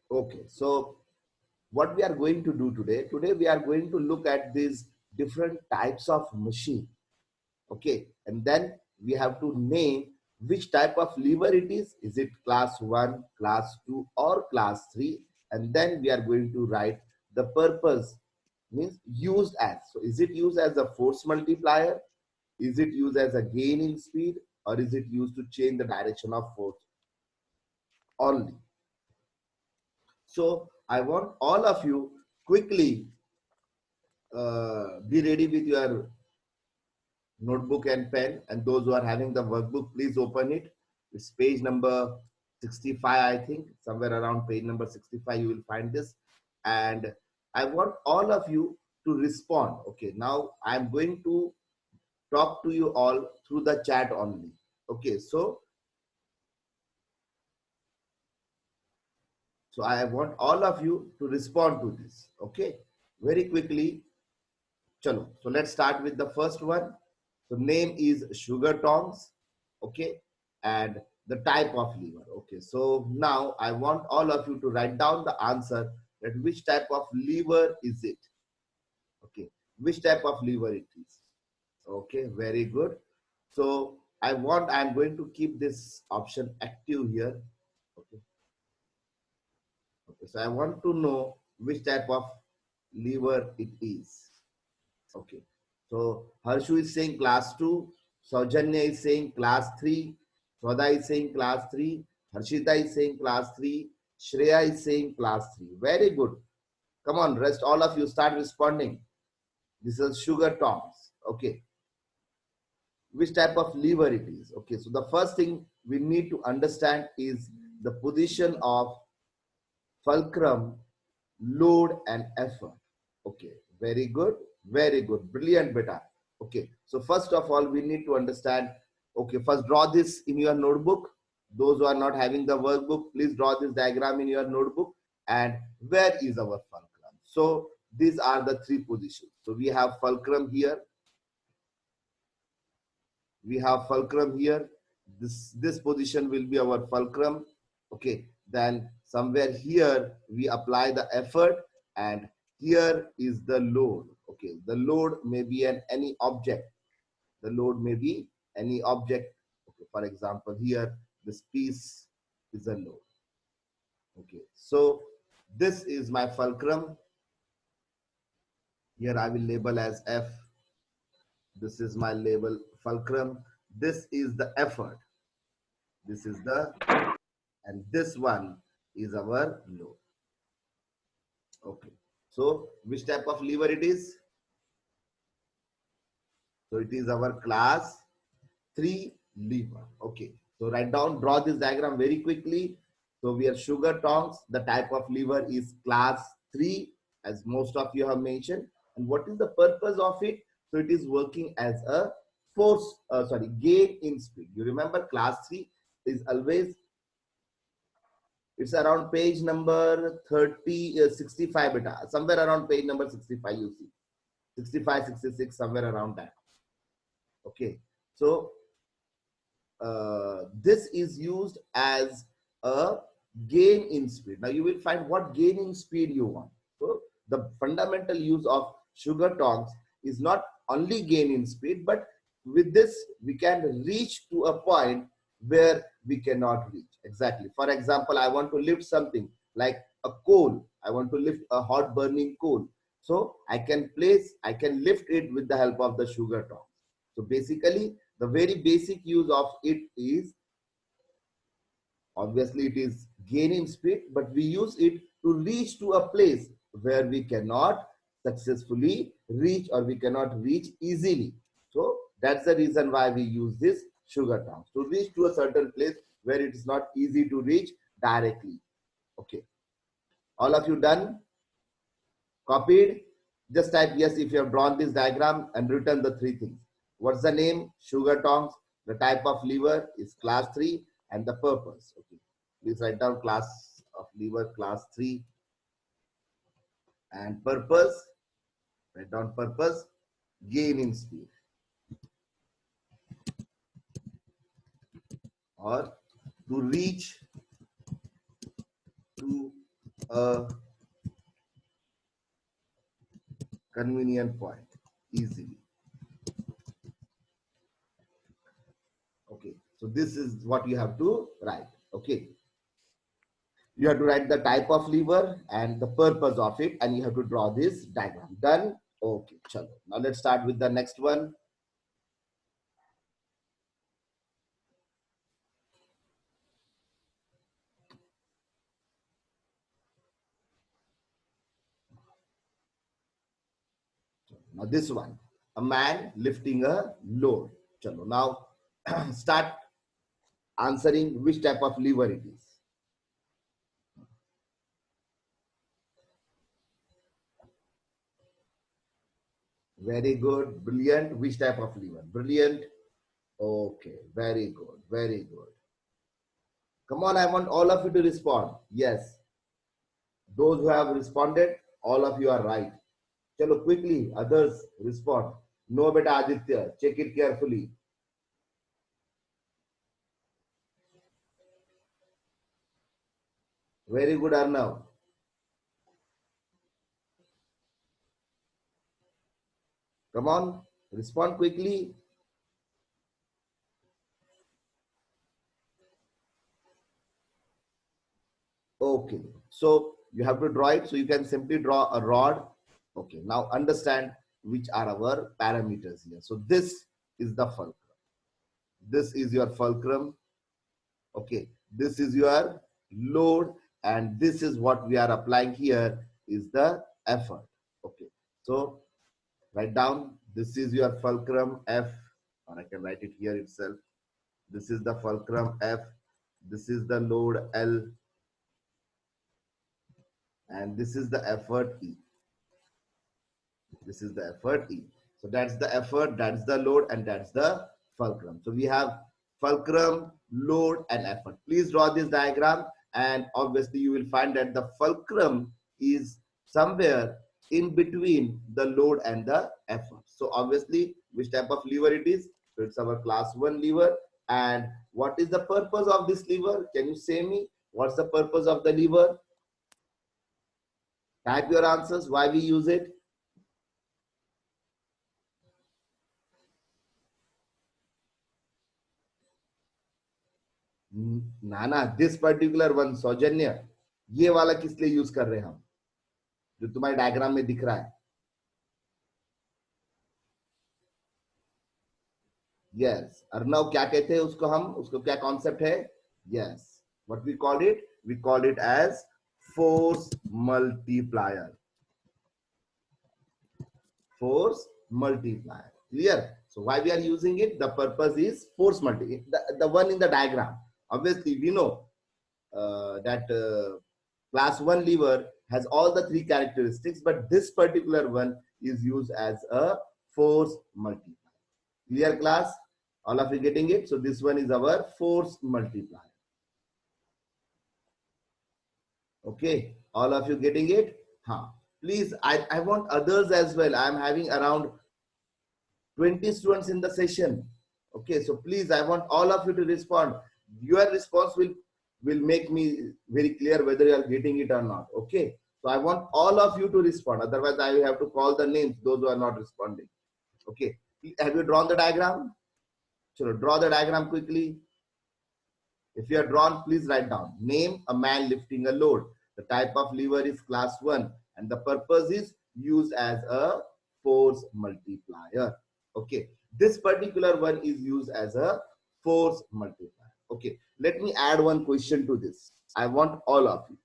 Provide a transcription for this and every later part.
Okay, so what we are going to do today we are going to look at these different types of machine. Okay, and then we have to name which type of lever it is it class 1, class 2 or class 3, and then we are going to write the purpose, means used as. So is it used as a force multiplier, is it used as a gain in speed, or is it used to change the direction of force only? So I want all of you quickly be ready with your notebook and pen, and those who are having the workbook, please open it. It's page number 65, I think, somewhere around page number 65 you will find this. And I want all of you to respond. Okay, now I'm going to talk to you all through the chat only. Okay, so I want all of you to respond to this. Okay, very quickly. Chalo. So let's start with the first one. So name is sugar tongs. Okay. And the type of lever. Okay. So now I want all of you to write down the answer, that which type of lever is it? Okay. Which type of lever it is? Okay. Very good. So I'm going to keep this option active here. Okay. Okay. So I want to know which type of lever it is. Okay. So Harshu is saying class 2, Saujanya is saying class 3, Swada is saying class 3, Harshita is saying class 3, Shreya is saying class 3. Very good. Come on, rest all of you start responding. This is sugar tongs. Okay. Which type of lever it is? Okay. So the first thing we need to understand is the position of fulcrum, load, and effort. Okay, very good, very good, brilliant, beta. Okay, so first of all, we need to understand. Okay, first draw this in your notebook. Those who are not having the workbook, please draw this diagram in your notebook. And where is our fulcrum? So these are the three positions. So we have fulcrum here. We have fulcrum here. This position will be our fulcrum. Okay, then somewhere here we apply the effort, and here is the load. Okay, the load may be an any object. The load may be any object. Okay, for example, here this piece is a load. Okay, so this is my fulcrum. Here I will label as F. This is my label fulcrum. This is the effort. This is the, and this one is our load. Okay, so which type of lever it is? So it is our class 3 lever. Okay, so write down, draw this diagram very quickly. So we are sugar tongs. The type of lever is class 3, as most of you have mentioned. And what is the purpose of it? So it is working as a gain in speed. You remember class 3 is always, it's around page number 30, 65 beta, somewhere around page number 65 you see. 65, 66, somewhere around that. Okay, so this is used as a gain in speed. Now you will find what gain in speed you want. So the fundamental use of sugar tongs is not only gain in speed, but with this we can reach to a point where we cannot reach. Exactly. For example, I want to lift something like a coal. I want to lift a hot burning coal. So I can lift it with the help of the sugar tongs. So basically, the very basic use of it is, obviously it is gaining speed, but we use it to reach to a place where we cannot successfully reach, or we cannot reach easily. So that's the reason why we use this sugar tongs, to reach to a certain place where it is not easy to reach directly. Okay, all of you done? Copied? Just type yes if you have drawn this diagram and written the three things. What's the name? Sugar tongs. The type of lever is class 3, and the purpose. Okay. Please write down class of lever class 3, and purpose. Write down purpose. Gain in speed, or to reach to a convenient point easily. Okay, so this is what you have to write. Okay, you have to write the type of lever and the purpose of it, and you have to draw this diagram. Done? Okay, chalo. Now let's start with the next one. Now this one, a man lifting a load. Chalo. Now start answering which type of lever it is. Very good, brilliant. Which type of lever? Brilliant. Okay, very good, very good. Come on, I want all of you to respond. Yes, those who have responded, all of you are right. Chalo, quickly, others respond. No, beta Aditya, check it carefully. Very good, Arnav. Come on, respond quickly. Okay, so you have to draw it. So you can simply draw a rod. Okay, now understand which are our parameters here. So this is the fulcrum. This is your fulcrum. Okay, this is your load, and this is what we are applying here is the effort. Okay, so write down, this is your fulcrum F, or I can write it here itself. This is the fulcrum F, this is the load L, and this is the effort E. This is the effort E. So that's the effort, that's the load, and that's the fulcrum. So we have fulcrum, load, and effort. Please draw this diagram, and obviously you will find that the fulcrum is somewhere in between the load and the effort. So obviously, which type of lever it is? So it's our class 1 lever. And what is the purpose of this lever? Can you say me? What's the purpose of the lever? Type your answers. Why we use it? ना ना, this particular one सौजन्य, ये वाला किस लिए use कर रहे हैं हम, जो तुम्हारे डायग्राम में दिख रहा है? यस, अर्णव क्या कहते हैं उसको, हम उसको क्या कॉन्सेप्ट है? Yes, what we call it as force multiplier. Force multiplier. Clear? So why we are using it? The purpose is force multiplier. The one in the diagram. Obviously, we know that class 1 lever has all the 3 characteristics, but this particular one is used as a force multiplier. Clear, class? All of you getting it? So this one is our force multiplier. Okay, all of you getting it? Huh. Please, I want others as well. I am having around 20 students in the session. Okay, so please, I want all of you to respond. Your response will make me very clear whether you are getting it or not. Okay, so I want all of you to respond. Otherwise, I will have to call the names, those who are not responding. Okay, have you drawn the diagram? So draw the diagram quickly. If you are drawn, please write down. Name a man lifting a load. The type of lever is class 1, and the purpose is used as a force multiplier. Okay, this particular one is used as a force multiplier. Okay, let me add one question to this. I want all of you.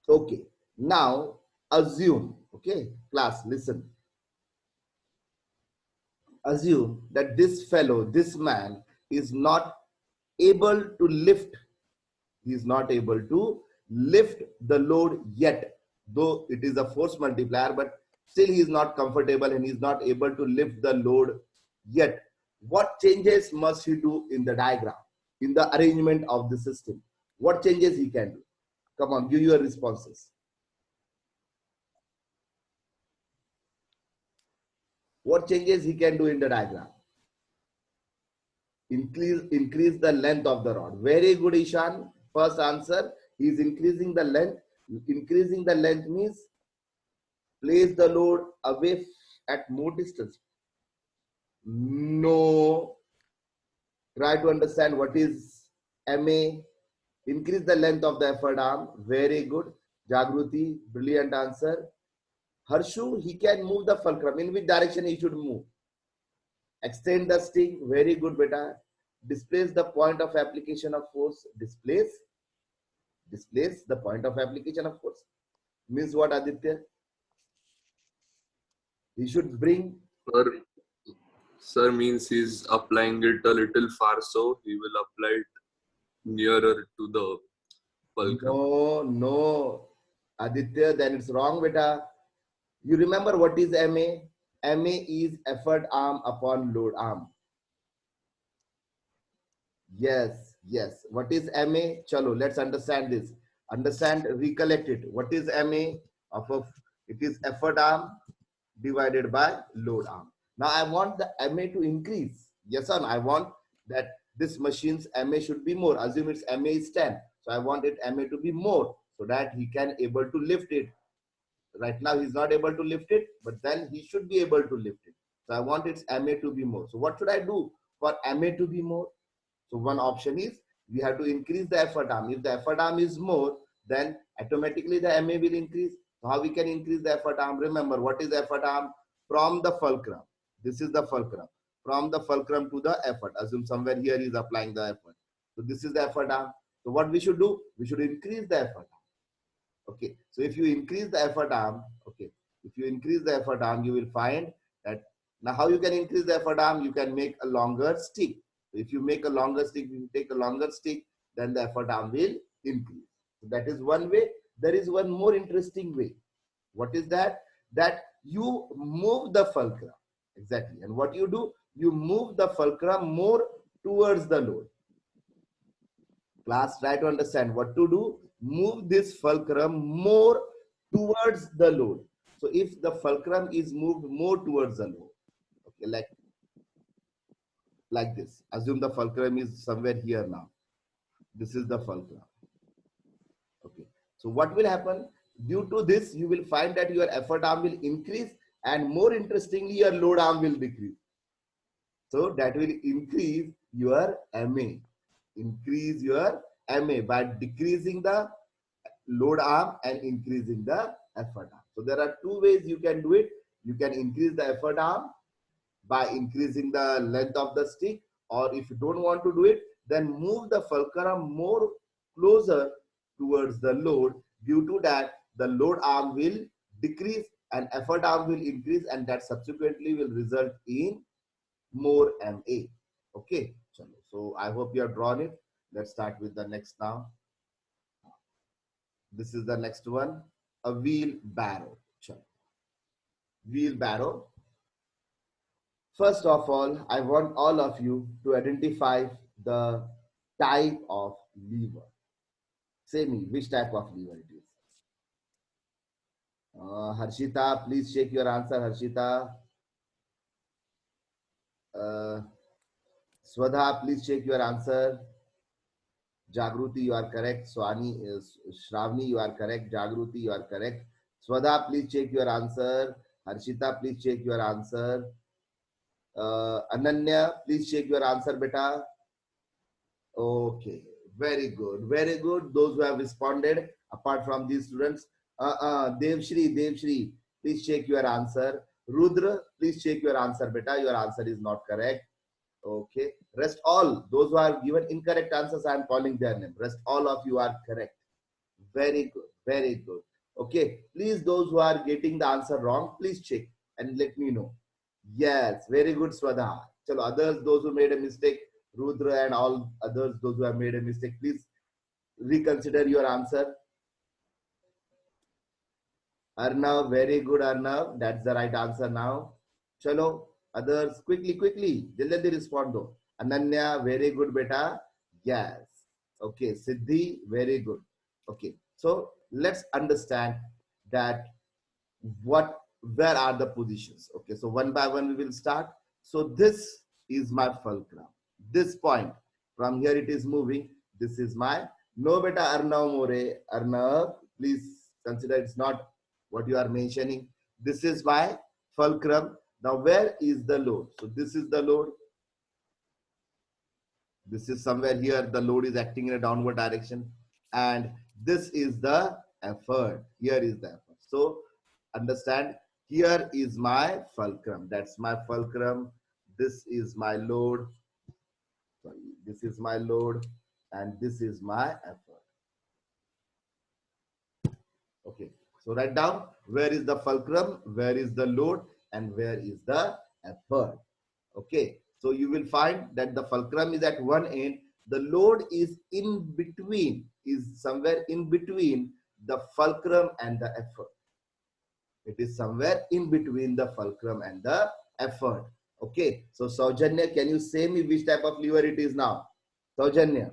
Okay, now assume, okay, class, listen. Assume that this fellow, this man is not able to lift, he is not able to lift the load yet, though it is a force multiplier, but still he is not comfortable and he is not able to lift the load yet. What changes must he do in the diagram, in the arrangement of the system? What changes he can do? Come on, give your responses. What changes he can do in the diagram? Increase the length of the rod. Very good, Ishan. First answer, He is increasing the length. Increasing the length means place the load away at more distance. No. Try to understand what is MA. Increase the length of the effort arm. Very good. Jagruti, brilliant answer. Harshu, he can move the fulcrum. In which direction he should move? Extend the stick. Very good, beta. Displace the point of application of force. Displace the point of application of force. Means what, Aditya? He should bring. Sir means he's applying it a little far, so he will apply it nearer to the fulcrum. No, Aditya, then it's wrong, beta. You remember what is MA? MA is effort arm upon load arm. Yes. What is MA? Chalo, let's understand this. Recollect it. What is MA? It is effort arm divided by load arm. Now I want the MA to increase. Yes or no? I want that this machine's MA should be more. Assume its MA is 10. So I want it MA to be more so that he can able to lift it. Right now he's not able to lift it, but then he should be able to lift it. So I want its MA to be more. So what should I do for MA to be more? So one option is we have to increase the effort arm. If the effort arm is more, then automatically the MA will increase. So how we can increase the effort arm? Remember, what is the effort arm? From the fulcrum. This is the fulcrum. From the fulcrum to the effort. Assume somewhere here he is applying the effort. So this is the effort arm. So what we should do? We should increase the effort arm. Okay. So if you increase the effort arm, you will find that now how you can increase the effort arm? You can make a longer stick. So if you make a longer stick, you take a longer stick, then the effort arm will increase. So that is one way. There is one more interesting way. What is that? That you move the fulcrum. Exactly. And what you do? You move the fulcrum more towards the load. Class, try to understand what to do. Move this fulcrum more towards the load. So if the fulcrum is moved more towards the load, okay, like this. Assume the fulcrum is somewhere here now. This is the fulcrum. Okay. So what will happen? Due to this, you will find that your effort arm will increase, and more interestingly, your load arm will decrease. So that will increase your MA. Increase your MA by decreasing the load arm and increasing the effort arm. So there are two ways you can do it. You can increase the effort arm by increasing the length of the stick, or if you don't want to do it, then move the fulcrum more closer towards the load. Due to that, the load arm will decrease and effort arm will increase, and that subsequently will result in more MA. Okay, so I hope you have drawn it. Let's start with the next now. This is the next one, a wheelbarrow. Wheelbarrow. First of all, I want all of you to identify the type of lever. Say me, which type of lever it is. Harshita, please check your answer, Harshita. Swadha, please check your answer. Jagruti, you are correct. Shravani, you are correct. Jagruti, you are correct. Swadha, please check your answer. Harshita, please check your answer. Ananya, please check your answer, beta. Okay, very good, very good. Those who have responded, apart from these students, Devshri, please check your answer. Rudra, please check your answer, beta. Your answer is not correct. Okay, rest all those who are given incorrect answers, I am calling their name. Rest all of you are correct. Very good, very good. Okay, please, those who are getting the answer wrong, please check and let me know. Yes, very good, Swadha. So others, those who made a mistake, Rudra and all others, those who have made a mistake, please reconsider your answer. Arnav, very good, Arnav. That's the right answer now. Chalo, others, quickly, jaldi respond though. Ananya, very good, beta. Yes. Okay, Siddhi, very good. Okay, so let's understand that where are the positions. Okay, so one by one we will start. So this is my fulcrum. This point, from here it is moving. This is my No, beta, Arnav More. Arnav, please consider it's not what you are mentioning. This is my fulcrum. Now, where is the load? So, this is the load. This is somewhere here. The load is acting in a downward direction. And this is the effort. Here is the effort. So, understand, here is my fulcrum. That's my fulcrum. This is my load. Sorry, this is my load. And this is my effort. Okay, so write down where is the fulcrum, where is the load, and where is the effort. Okay, so you will find that the fulcrum is at one end, the load is in between, is somewhere in between the fulcrum and the effort. It is somewhere in between the fulcrum and the effort. Okay, so Saujanya, can you say me which type of lever it is now? Saujanya.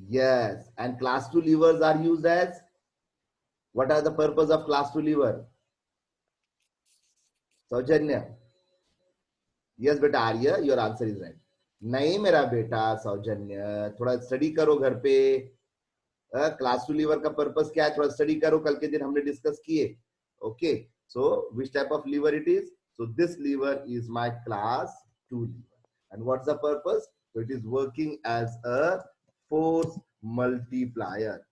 Yes, and class 2 levers are used as, what are the purpose of class 2 lever? Saujanya. Yes, beta Arya, your answer is right. नहीं मेरा बेटा सौजन्य, थोड़ा study करो घर पे. Class 2 liver का purpose क्या है, थोड़ा स्टडी करो, कल के दिन हमने डिस्कस किए. Okay, so which type of lever it is? So this lever is my class 2 lever. And what's the purpose? So it is working as a force multiplier.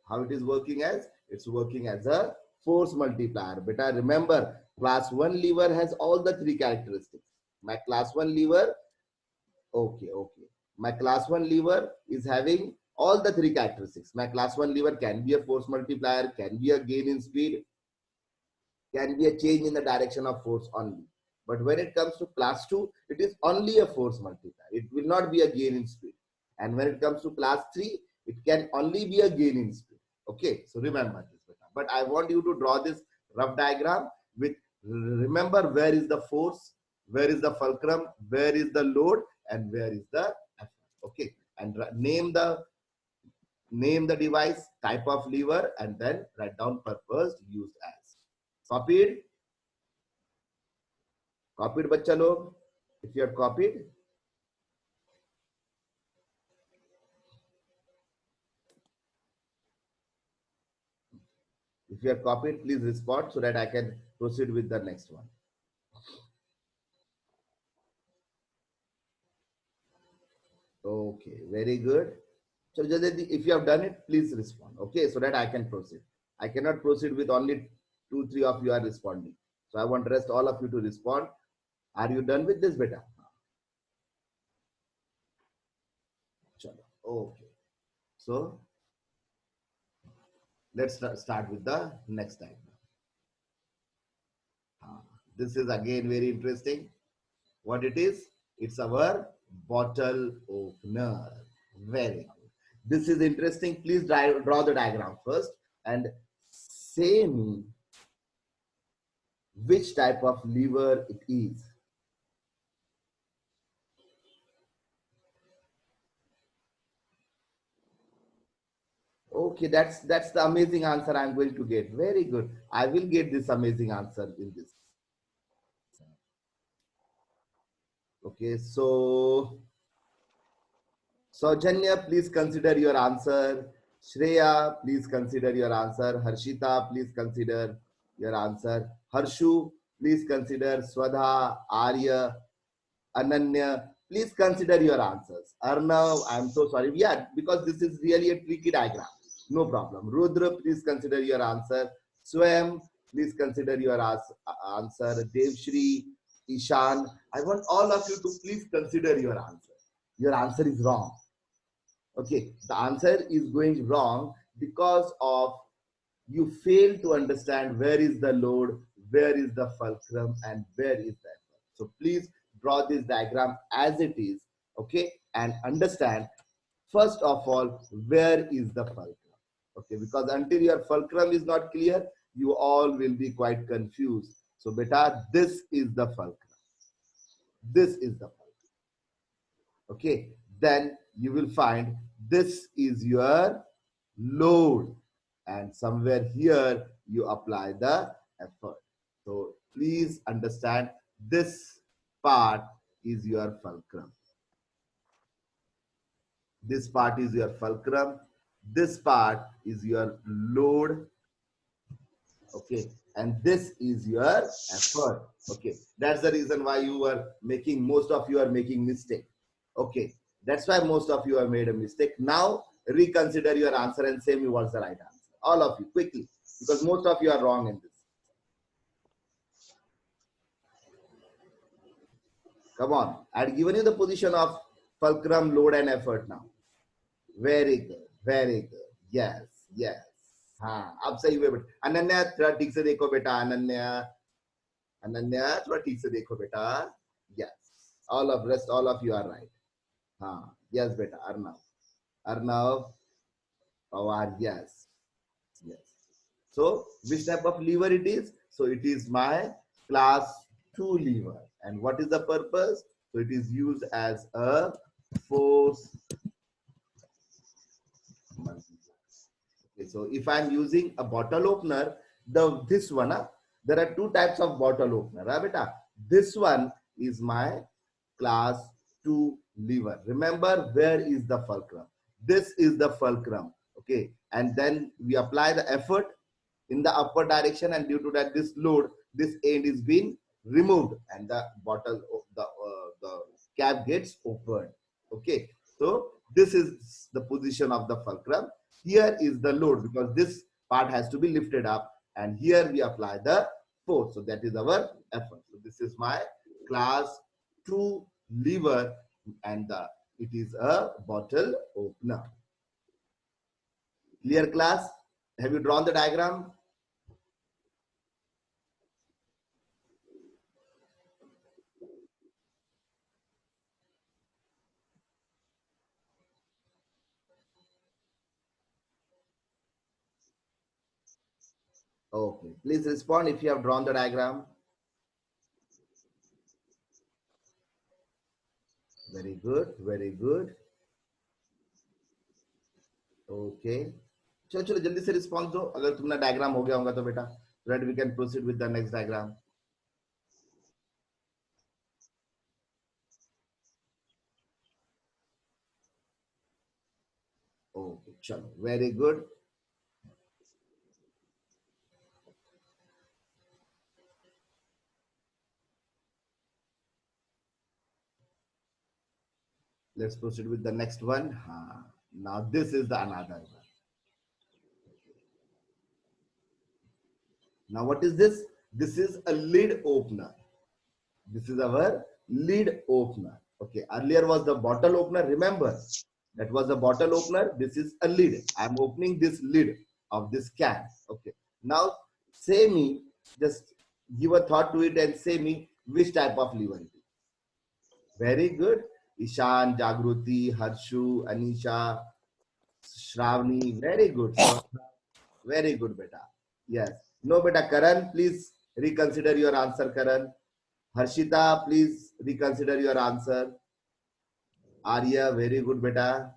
How it is working as? It's working as a force multiplier. Beta, remember, class 1 lever has all the three characteristics. My class 1 lever, okay. My class 1 lever is having all the three characteristics. My class 1 lever can be a force multiplier, can be a gain in speed, can be a change in the direction of force only. But when it comes to class 2, it is only a force multiplier. It will not be a gain in speed. And when it comes to class 3, it can only be a gain in speed. Okay, so remember this. But I want you to draw this rough diagram with, remember where is the force, where is the fulcrum, where is the load, and where is the effort. Okay, and name the device, type of lever, and then write down purpose used as. Copied? Copied, bachcha log? If you have copied. If you have copied, please respond so that I can proceed with the next one. Okay, very good. So if you have done it, please respond. Okay, so that I can proceed. I cannot proceed with only 2-3 of you are responding. So I want rest all of you to respond. Are you done with this, beta? Okay. So let's start with the next diagram. This is again very interesting. What it is? It's our bottle opener. Very good. This is interesting. Please draw the diagram first and say me which type of lever it is. Okay, that's the amazing answer I'm going to get. Very good. I will get this amazing answer in this. Okay, so Saujanya, please consider your answer. Shreya, please consider your answer. Harshita, please consider your answer. Harshu, please consider. Swadha, Arya, Ananya, please consider your answers. Arnav, I'm so sorry. Yeah, because this is really a tricky diagram. No problem. Rudra, please consider your answer. Swam, please consider your answer. Devshri, Ishan, I want all of you to please consider your answer. Your answer is wrong. Okay, the answer is going wrong because of you fail to understand where is the load, where is the fulcrum, and where is the effort. So please draw this diagram as it is, okay, and understand first of all where is the fulcrum. Okay, because until your fulcrum is not clear, you all will be quite confused. So beta, this is the fulcrum. This is the fulcrum. Okay, then you will find this is your load, and somewhere here you apply the effort. So please understand this part is your fulcrum. This part is your fulcrum. This part is your load. Okay, and this is your effort. Okay, that's the reason why most of you are making mistake. Okay, that's why most of you have made a mistake. Now reconsider your answer and say me what's the right answer. All of you quickly, because most of you are wrong in this. Come on, I'd given you the position of fulcrum, load and effort now. Very good, very good. Yes, yes. हाँ, अब सही हुए बेटा. अनन्या थोड़ा ठीक से देखो बेटा. अनन्या थोड़ा ठीक से देखो बेटा. Yes, all of you are right. हाँ, yes बेटा. Arnav, Pawar, yes, yes. So which type of lever it is? So it is my class 2 lever. And what is the purpose? So it is used as a force multiplier. Okay, so if I'm using a bottle opener, this one, there are two types of bottle opener. Beta? This one is my class 2 lever. Remember, where is the fulcrum? This is the fulcrum. Okay, and then we apply the effort in the upward direction, and due to that, this load, this end is being removed, and the bottle, the cap gets opened. Okay, so this is the position of the fulcrum. Here is the load, because this part has to be lifted up, and here we apply the force. So that is our effort. So this is my class 2 lever, and it is a bottle opener. Clear, class? Have you drawn the diagram? Okay, please respond if you have drawn the diagram. Very good, very good. Okay. चलो चलो जल्दी से response दो अगर तुमने diagram हो गया होगा तो बेटा, that we can proceed with the next diagram. Okay, chalo, very good. Let's proceed with the next one. Now this is the another one. Now what is this? This is a lid opener. This is our lid opener. Okay, earlier was the bottle opener. Remember, that was a bottle opener. This is a lid. I'm opening this lid of this can. Okay. Now say me, just give a thought to it and say me which type of lever it is. Very good. Ishan, Jagruti, Harshu, Anisha, Shravani. Very good. Very good, beta. Yes. No, beta. Karan, please reconsider your answer, Karan. Harshita, please reconsider your answer. Arya, very good, beta.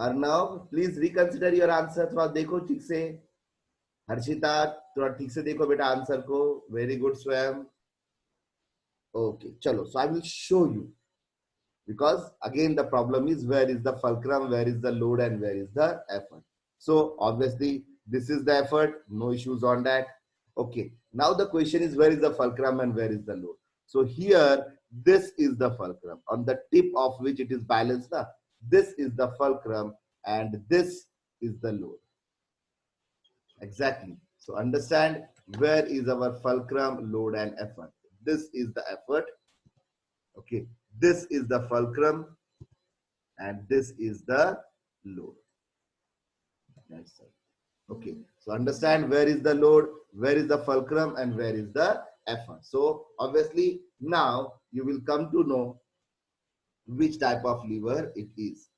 Arnav, please reconsider your answer. थोड़ा देखो ठीक से. हर्षिता, थोड़ा ठीक से देखो बेटा answer को. Very good Swayam. ओके, चलो. So I will show you, because again the problem is where is the fulcrum, where is the load, and where is the effort. So obviously this is the effort, no issues on that. Okay, now the question is where is the fulcrum and where is the load. So here this is the fulcrum on the tip of which it is balanced. This is the fulcrum and this is the load. Exactly. So understand where is our fulcrum, load, and effort. This is the effort. Okay, this is the fulcrum and this is the load. That's it. Okay, so understand where is the load, where is the fulcrum, and where is the effort. So obviously now you will come to know which type of lever it is.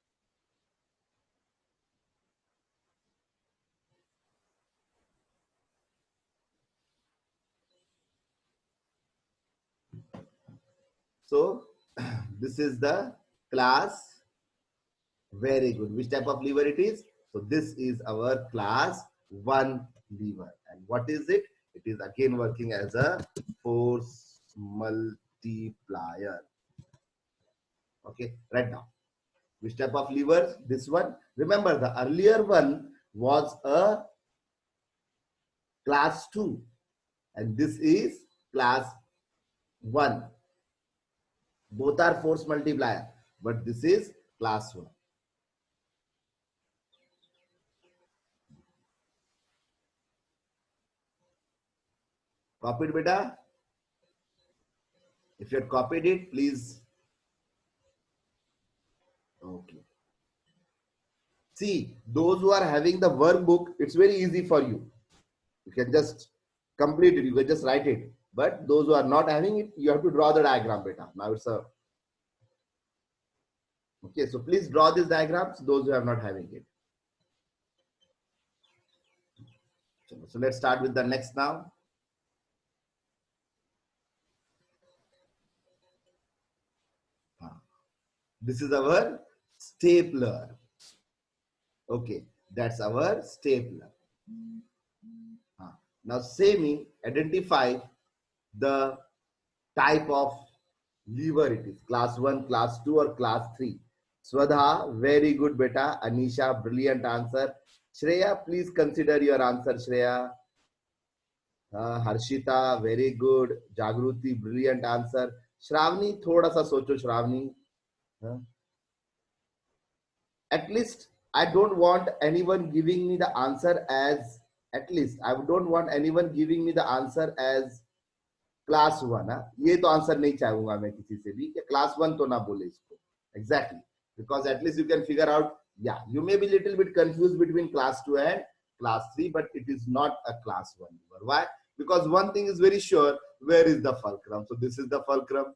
So this is the class. Very good. Which type of lever it is? So this is our class 1 lever. And what is it? It is again working as a force multiplier. Okay, right now. Which type of lever? This one. Remember, the earlier one was a class 2 and this is class 1. Both are force multiplier, but this is class 1. Copied, beta? If you had copied it, please. Okay. See, those who are having the workbook, it's very easy for you. You can just complete it. You can just write it. But those who are not having it, you have to draw the diagram, beta. Now it's a... Okay, so please draw these diagrams, those who are not having it. So let's start with the next now. This is our stapler. Okay, that's our stapler. Now, Semi, identify the type of lever it is. Class 1, class 2 or class 3. Swadha, very good beta. Anisha, brilliant answer. Shreya, please consider your answer, Shreya. Harshita, very good. Jagruti, brilliant answer. Shravani, thoda sa socho, Shravani. At least I don't want anyone giving me the answer as, at least I don't want anyone giving me the answer as class 1. ये तो answer नहीं चाहूंगा मैं किसी से भी कि class 1 तो ना बोले इसको. Exactly, because at least you can figure out. Yeah, you may be little bit confused between class 2 and class 3, but it is not a class 1 lever. Why? Because one thing is very sure, where is the fulcrum? So this is the fulcrum.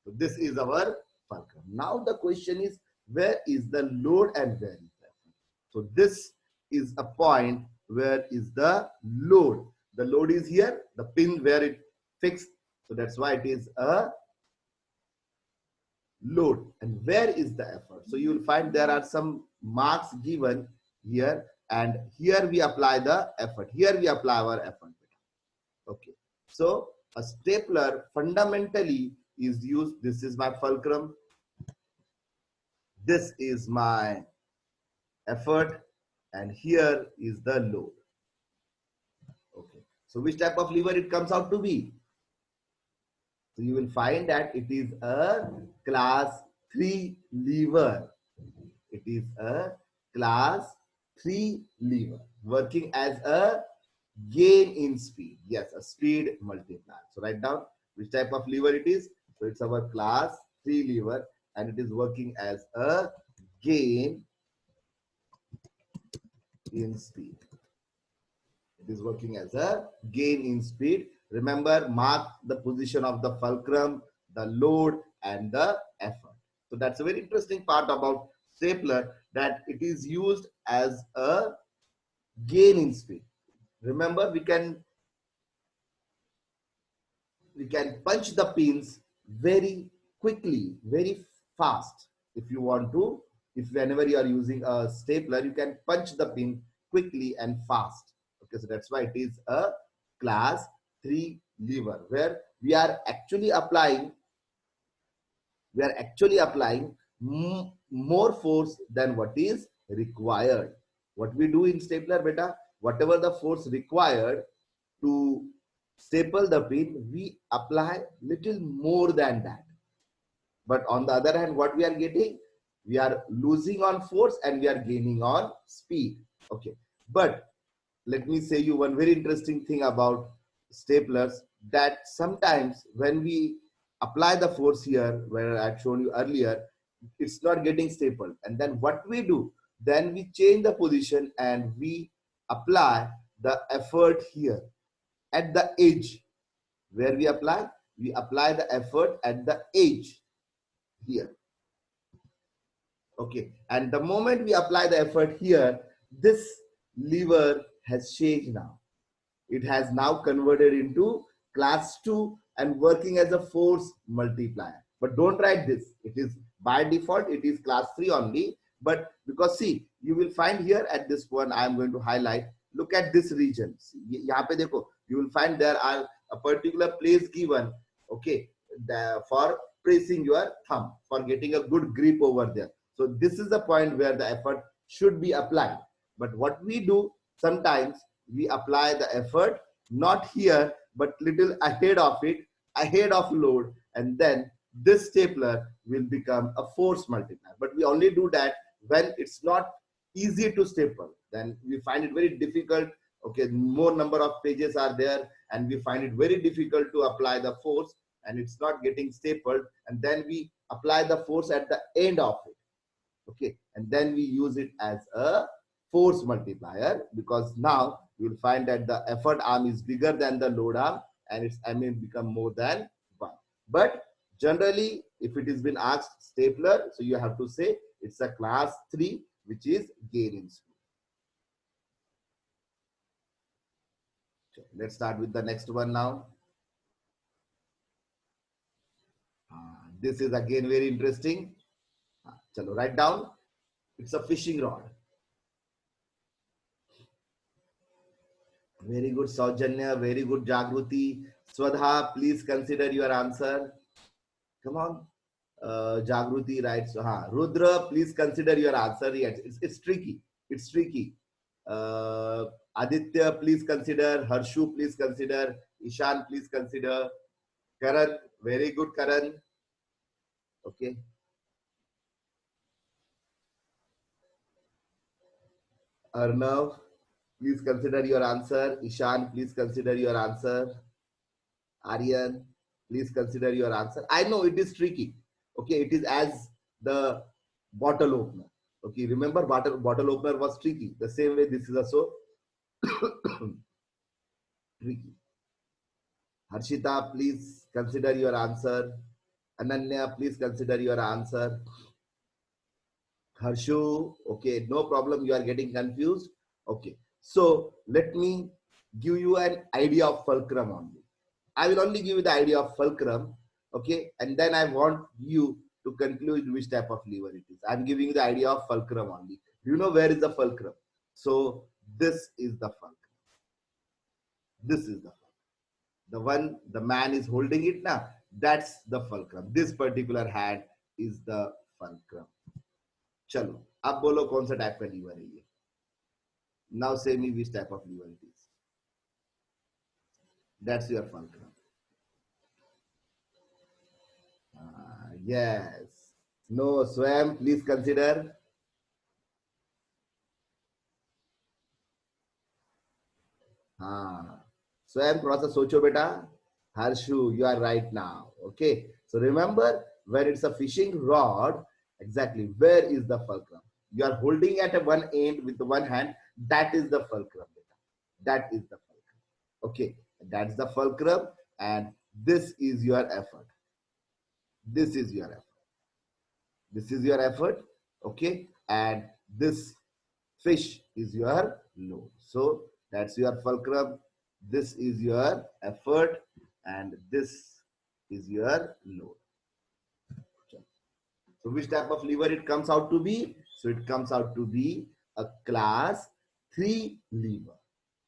So this is our fulcrum. Now the question is, where is the load and where is the effort? So this is a point where is the load. The load is here, the pin where it fixed. So that's why it is a load. And where is the effort? So you will find there are some marks given here, and here we apply the effort. Here we apply our effort. Okay. So a stapler fundamentally is used. This is my fulcrum. This is my effort, and here is the load. Okay. So which type of lever it comes out to be? So you will find that it is a class 3 lever. It is a class 3 lever working as a gain in speed. Yes, a speed multiplier. So write down which type of lever it is. So it's our class 3 lever and it is working as a gain in speed. It is working as a gain in speed. Remember, mark the position of the fulcrum, the load and the effort. So that's a very interesting part about stapler, that it is used as a gain in speed. Remember, we can punch the pins very quickly, very fast. If you want to, if whenever you are using a stapler, you can punch the pin quickly and fast. Okay, so that's why it is a class 3 lever, where we are actually applying more force than what is required. What we do in stapler, beta, whatever the force required to staple the pin, we apply little more than that. But on the other hand, what we are getting, we are losing on force and we are gaining on speed. Okay, but let me say you one very interesting thing about staplers, that sometimes when we apply the force here, where I had shown you earlier, it's not getting stapled. And then what we do, then we change the position and we apply the effort here at the edge. Where we apply the effort at the edge here. Okay, and the moment we apply the effort here, this lever has changed now. It has now converted into class 2 and working as a force multiplier. But don't write this. It is by default, it is class 3 only. But because see, you will find here at this one, I am going to highlight. Look at this region. यहाँ पे देखो, you will find there are a particular place given, okay, for pressing your thumb, for getting a good grip over there. So this is the point where the effort should be applied. But what we do, sometimes we apply the effort not here, but little ahead of it, ahead of load, and then this stapler will become a force multiplier. But we only do that when it's not easy to staple. Then we find it very difficult. Okay, more number of pages are there, and we find it very difficult to apply the force, and it's not getting stapled. And then we apply the force at the end of it. Okay, and then we use it as a force multiplier, because now you will find that the effort arm is bigger than the load arm, and its MA become more than 1. But generally, if it has been asked stapler, so you have to say it's a class 3, which is gain in speed. So let's start with the next one now. This is again very interesting. Chalo, write down. It's a fishing rod. Very good, Saujanya. Very good, Jagruti. Swadha, please consider your answer. Come on. Jagruti writes, Rudra, please consider your answer. Yes, it's tricky. It's tricky. Aditya, please consider. Harshu, please consider. Ishan, please consider. Karan, very good, Karan. Okay. Arnav, please consider your answer. Ishan, please consider your answer. Aryan, please consider your answer. I know it is tricky. Okay, it is as the bottle opener. Okay, remember bottle opener was tricky. The same way this is also tricky. Harshita, please consider your answer. Ananya, please consider your answer. Harshu, okay, no problem. You are getting confused. Okay, so let me give you an idea of fulcrum only. I will only give you the idea of fulcrum, okay, and then I want you to conclude which type of lever it is. I'm giving you the idea of fulcrum only. You know where is the fulcrum? So this is the fulcrum. This is the fulcrum. The one the man is holding it now. That's the fulcrum. This particular hand is the fulcrum. Chalo, अब बोलो कौन सा type का liver है ये? Now say me which type of lever it is. That's your fulcrum. Yes. No, Swam, please consider. Swam, थोड़ा सा सोचो बेटा. Harshu, you are right now. Okay. So remember, when it's a fishing rod, exactly where is the fulcrum? You are holding at one end with one hand. That is the fulcrum. That is the fulcrum. Okay. That's the fulcrum, and this is your effort. This is your effort. This is your effort. Okay. And this fish is your load. So that's your fulcrum. This is your effort, and this is your load. So which type of lever it comes out to be? So it comes out to be a class 3 lever.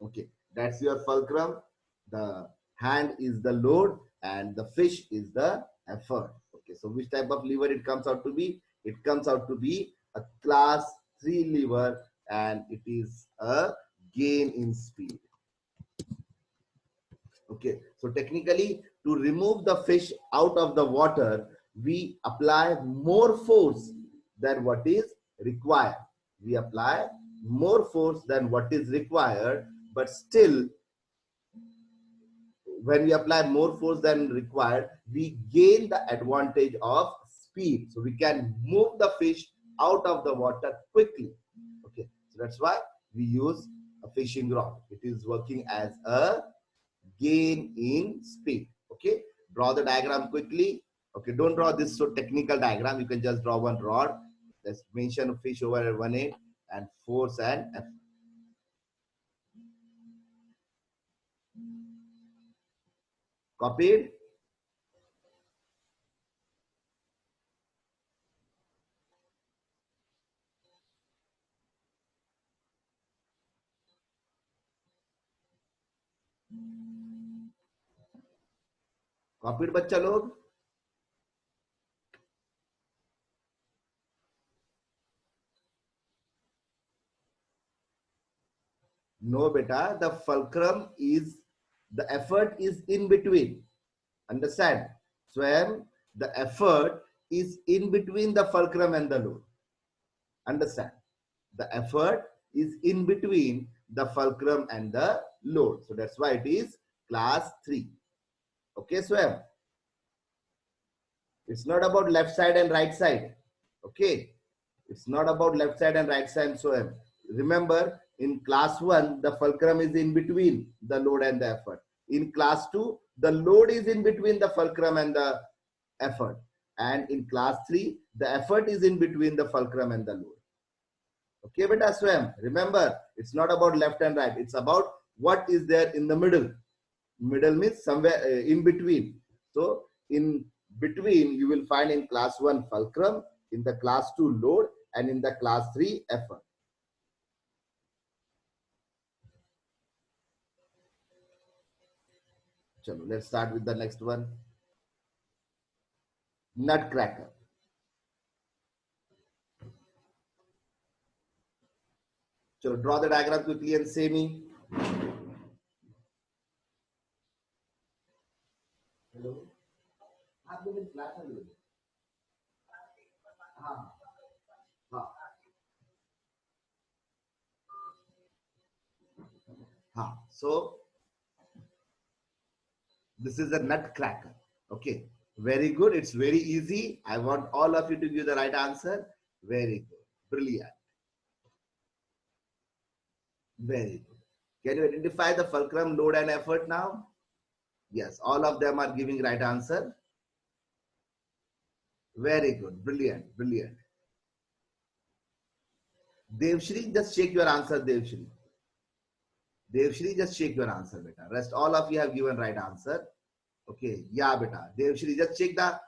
Okay, that's your fulcrum. The hand is the load and the fish is the effort. Okay, so which type of lever it comes out to be? It comes out to be a class 3 lever, and it is a gain in speed. Okay, so technically, to remove the fish out of the water, we apply more force than what is required. We apply more force than what is required, but still, when we apply more force than required, we gain the advantage of speed. So we can move the fish out of the water quickly. Okay, so that's why we use a fishing rod. It is working as a gain in speed. Okay, draw the diagram quickly. Okay, don't draw this so technical diagram. You can just draw one rod. Let's mention fish over at one end and force and effort. Copied? Copied बच्चा लोग? No, beta. The fulcrum is the effort is in between. Understand? Swam, the effort is in between the fulcrum and the load. Understand? The effort is in between the fulcrum and the load. So that's why it is class 3. Okay, Swam? It's not about left side and right side. Okay? It's not about left side and right side. So remember, in class 1, the fulcrum is in between the load and the effort. In class 2, the load is in between the fulcrum and the effort. And in class 3, the effort is in between the fulcrum and the load. Okay, beta swam. Remember, it's not about left and right. It's about what is there in the middle. Middle means somewhere in between. So in between, you will find in class 1 fulcrum, in the class 2 load, and in the class 3 effort. Chalo, let's start with the next one. Nutcracker. Chalo, draw the diagram quickly and say me. Hello. आप लोग class में लोग हाँ हाँ हाँ so this is a nutcracker. Okay, very good. It's very easy. I want all of you to give the right answer. Very good, brilliant, very good. Can you identify the fulcrum, load, and effort now? Yes, all of them are giving right answer. Very good, brilliant, brilliant. Devshri, just check your answer, Devshri. Devshri, just check your answer, beta. Rest all of you have given right answer. Okay, yeah, beta. Devshri, just check the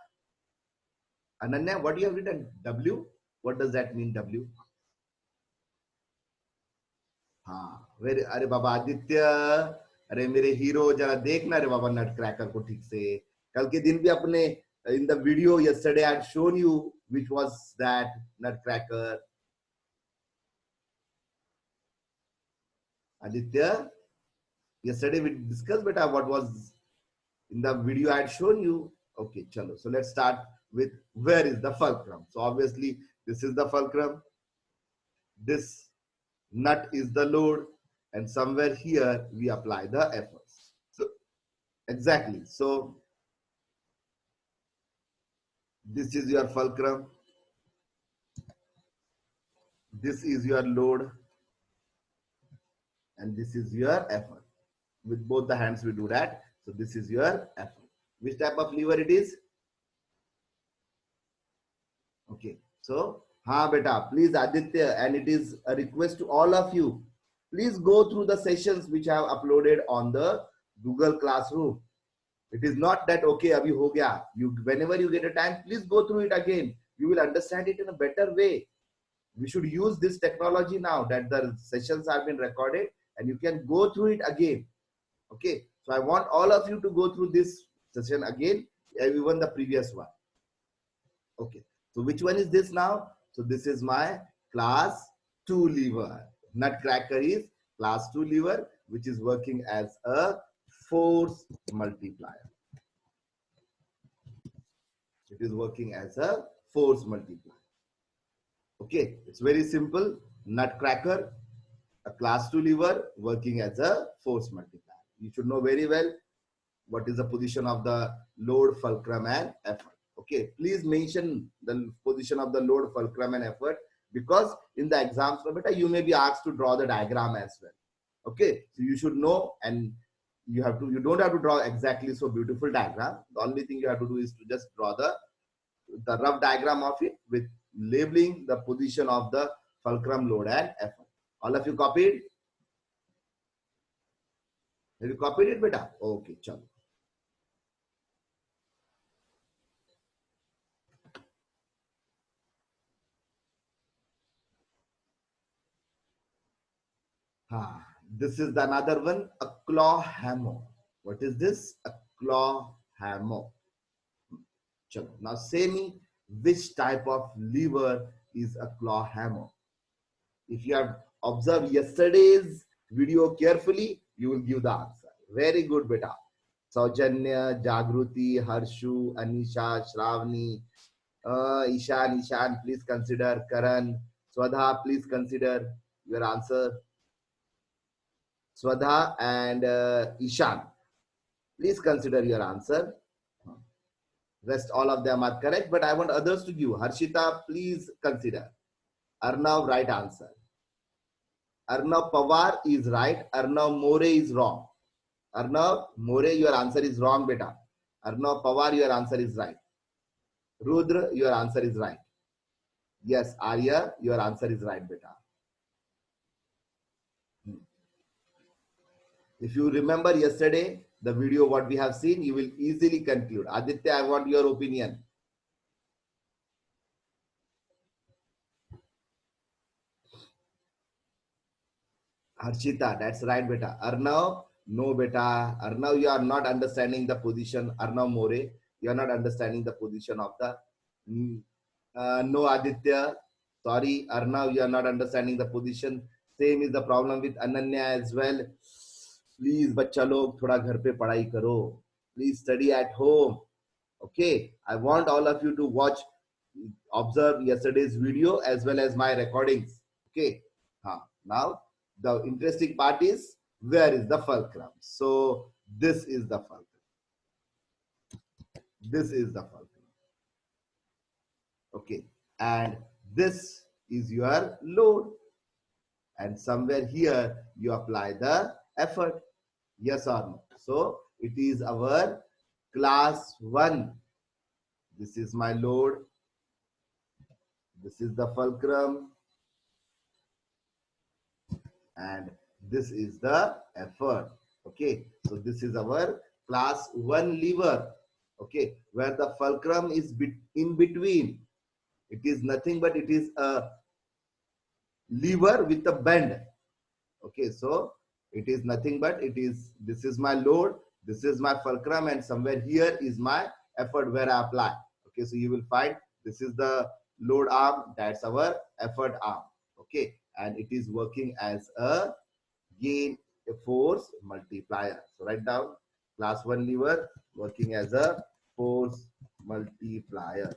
Ananya. What you have written? W. What does that mean? W. हाँ very अरे बाबा आदित्य अरे मेरे hero जरा देखना रे बाबा नट cracker को ठीक से कल के दिन भी अपने in the video yesterday I had shown you which was that nutcracker. Aditya, yesterday we discussed beta what was in the video I had shown you. Okay, chalo. So let's start with where is the fulcrum. So obviously this is the fulcrum. This nut is the load, and somewhere here we apply the efforts. So exactly. So this is your fulcrum. This is your load. And this is your effort. With both the hands we do that. So this is your effort. Which type of lever it is? Okay. So, ha beta, please Aditya, and it is a request to all of you. Please go through the sessions which I have uploaded on the Google Classroom. It is not that, okay, abhi ho gaya. Whenever you get a time, please go through it again. You will understand it in a better way. We should use this technology now that the sessions have been recorded and you can go through it again. Okay. So I want all of you to go through this session again, even the previous one. Okay. So which one is this now? So this is my class 2 lever. Nutcracker is class 2 lever, which is working as a force multiplier. It is working as a force multiplier. Okay, it's very simple. Nutcracker, a class 2 lever working as a force multiplier. You should know very well what is the position of the load, fulcrum, and effort. Okay, please mention the position of the load, fulcrum, and effort because in the exams, you may be asked to draw the diagram as well. Okay, so you should know, and you don't have to draw exactly so beautiful diagram. The only thing you have to do is to just draw the rough diagram of it with labeling the position of the fulcrum, load, and effort. All of you copied? Have you copied it, beta? Okay, chalo. This is the another one, a claw hammer. What is this? A claw hammer. Chalo. Now say me which type of lever is a claw hammer. If you have observed yesterday's video carefully, you will give the answer. Very good, beta. Saujanya, Jagruti, Harshu, Anisha, Shravani, Ishan, please consider. Karan, Swadha, please consider your answer. Swadha and Ishan, please consider your answer. Rest all of them are correct, but I want others to give. Harshita, please consider. Arnav, right answer. Arnav Pawar is right. Arnav More is wrong. Arnav More, your answer is wrong, beta. Arnav Pawar, your answer is right. Rudra, your answer is right. Yes, Arya, your answer is right, beta. If you remember yesterday, the video what we have seen, you will easily conclude. Aditya, I want your opinion. Harshita, that's right, beta. Arnav, no, beta. Arnav, you are not understanding the position. Arnav More, you are not understanding the position of the. No, Aditya. Sorry, Arnav, you are not understanding the position. Same is the problem with Ananya as well. Please, बच्चा लोग थोड़ा घर पे पढ़ाई करो. Please study at home. Okay, I want all of you to watch, observe yesterday's video as well as my recordings. Okay, now the interesting part is where is the fulcrum. So this is the fulcrum. This is the fulcrum. Okay, and this is your load. And somewhere here you apply the effort. Yes or no? So it is our class 1. This is my load. This is the fulcrum. And this is the effort. Okay. So this is our class 1 lever. Okay. Where the fulcrum is in between. It is nothing but it is a lever with a bend. Okay. So it is nothing but it is, this is my load, this is my fulcrum, and somewhere here is my effort where I apply. Okay, so you will find this is the load arm, that's our effort arm. Okay, and it is working as a gain force multiplier. So write down class 1 lever working as a force multiplier.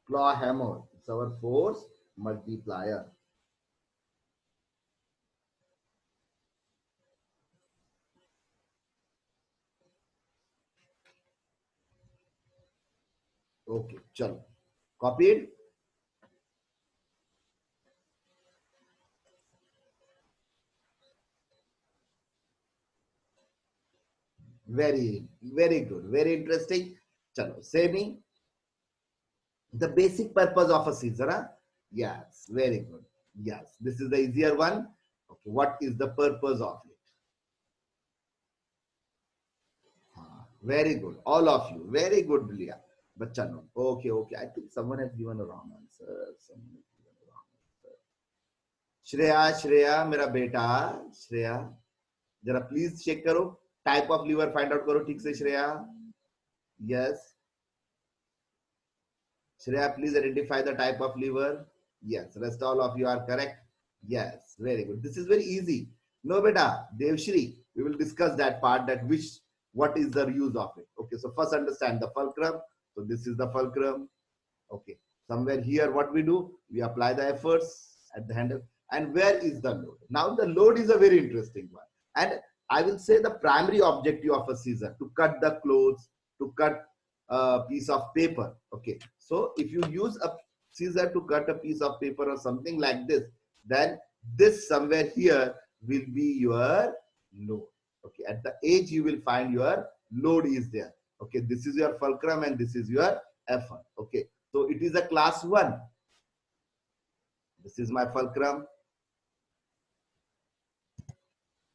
Claw hammer, it's our force multiplier. Okay, chalo. Copied? Very, very good. Very interesting. Chalo, say me. The basic purpose of a scissor. Huh? Yes, very good. Yes, this is the easier one. Okay, what is the purpose of it? Very good. All of you. Very good, Blia. But chalo. Okay, okay. I think someone has given a wrong answer. Someone has given a wrong answer. Shreya, मेरा बेटा. Shreya. जरा please check करो, type of lever find out करो ठीक से. Shreya, yes. Shreya, please identify the type of lever. Yes, rest all of you are correct. Yes, very good. This is very easy. No, beta, Devshri, we will discuss that part, that what is the use of it. Okay, so first understand the fulcrum. So this is the fulcrum. Okay, somewhere here what we do, we apply the efforts at the handle. And where is the load? Now the load is a very interesting one. And I will say the primary objective of a scissor, to cut the clothes, to cut a piece of paper. Okay, so if you use a scissor to cut a piece of paper or something like this, then this somewhere here will be your load. Okay, at the edge you will find your load is there. Okay, this is your fulcrum and this is your effort. Okay, so it is a class 1. This is my fulcrum.